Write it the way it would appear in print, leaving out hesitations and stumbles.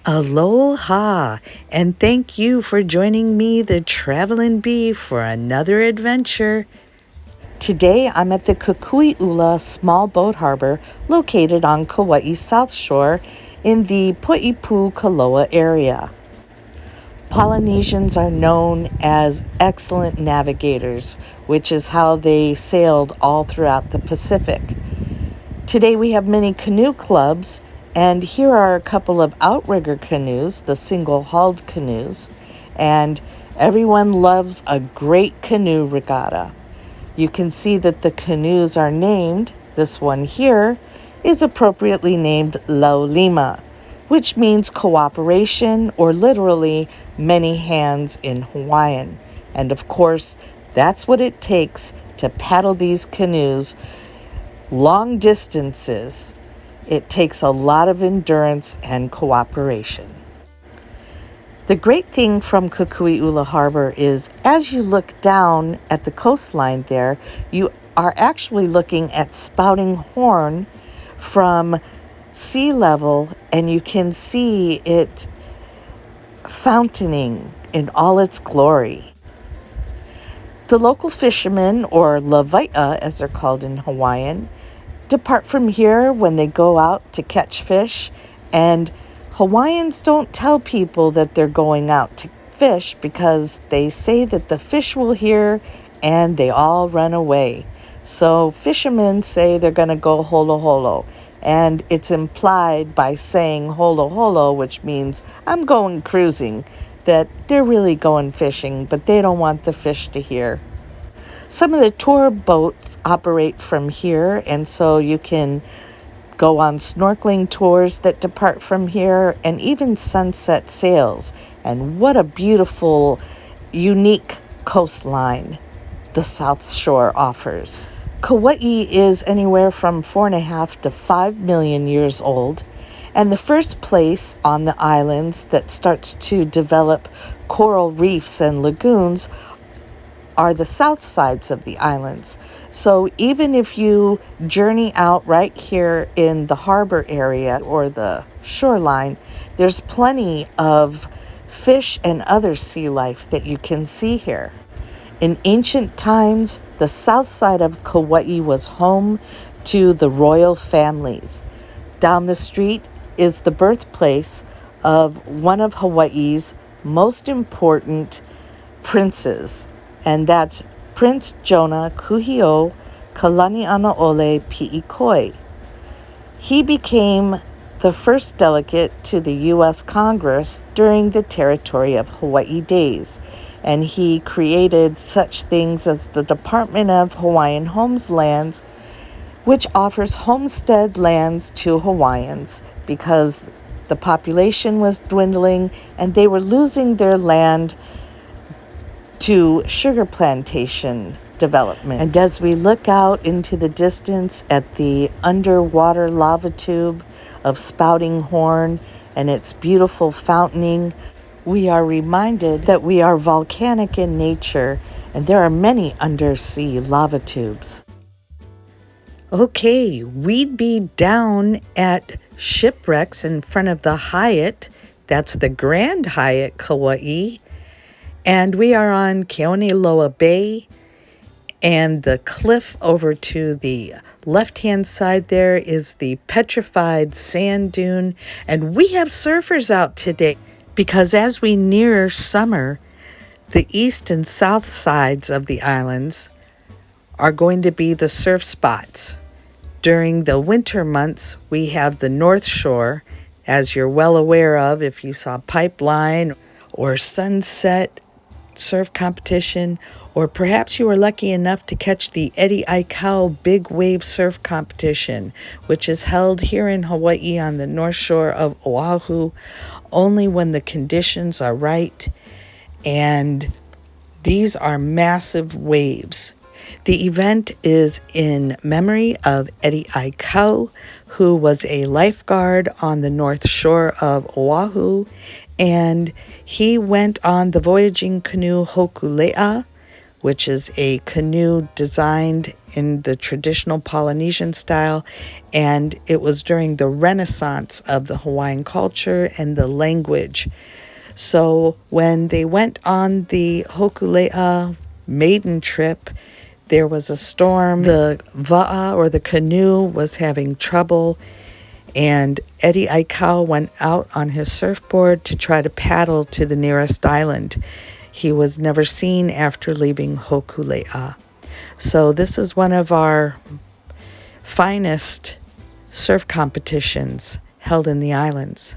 Aloha, and thank you for joining me, the Travelin' Bee, for another adventure. Today I'm at the Kukui'Ula small boat harbor located on Kauai's South Shore in the Pu'ipukaloa area. Polynesians are known as excellent navigators, which is how they sailed all throughout the Pacific. Today we have many canoe clubs, and here are a couple of outrigger canoes, the single-hulled canoes, and everyone loves a great canoe regatta. You can see that the canoes are named. This one here is appropriately named Laulima, which means cooperation, or literally many hands in Hawaiian. And of course, that's what it takes to paddle these canoes long distances. It takes a lot of endurance and cooperation. The great thing from Kukui'Ula Harbor is as you look down at the coastline there, you are actually looking at Spouting Horn from sea level, and you can see it fountaining in all its glory. The local fishermen, or lawai'a as they're called in Hawaiian, depart from here when they go out to catch fish, and Hawaiians don't tell people that they're going out to fish because they say that the fish will hear and they all run away. So fishermen say they're going to go holo holo, and it's implied by saying holo holo, which means I'm going cruising, that they're really going fishing, but they don't want the fish to hear. Some of the tour boats operate from here, and so you can go on snorkeling tours that depart from here, and even sunset sails. And what a beautiful, unique coastline the South Shore offers. Kauai is anywhere from 4.5 to 5 million years old, and the first place on the islands that starts to develop coral reefs and lagoons are the south sides of the islands. So even if you journey out right here in the harbor area or the shoreline, there's plenty of fish and other sea life that you can see here. In ancient times, the south side of Kauai was home to the royal families. Down the street is the birthplace of one of Hawaii's most important princes, and that's Prince Jonah Kuhio Kalani'anaole Pi'ikoi. He became the first delegate to the U.S. Congress during the Territory of Hawaii days, and he created such things as the Department of Hawaiian Homelands, which offers homestead lands to Hawaiians because the population was dwindling and they were losing their land to sugar plantation development. And as we look out into the distance at the underwater lava tube of Spouting Horn and its beautiful fountaining, we are reminded that we are volcanic in nature and there are many undersea lava tubes. Okay, we'd be down at Shipwrecks in front of the Hyatt. That's the Grand Hyatt Kauai. And we are on KEONELOA Bay, and the cliff over to the left-hand side there is the petrified sand dune. And we have surfers out today because as we near summer, the east and south sides of the islands are going to be the surf spots. During the winter months, we have the North Shore, as you're well aware of if you saw Pipeline or Sunset surf competition, or perhaps you were lucky enough to catch the Eddie Aikau Big Wave Surf Competition, which is held here in Hawaii on the North Shore of Oahu only when the conditions are right, and these are massive waves. The event is in memory of Eddie Aikau, who was a lifeguard on the North Shore of Oahu, and he went on the voyaging canoe Hokulea, which is a canoe designed in the traditional Polynesian style, and it was during the renaissance of the Hawaiian culture and the language. So when they went on the Hokulea maiden trip, there was a storm. The va'a, or the canoe, was having trouble, and Eddie Aikau went out on his surfboard to try to paddle to the nearest island. He was never seen after leaving Hokulea. So this is one of our finest surf competitions held in the islands.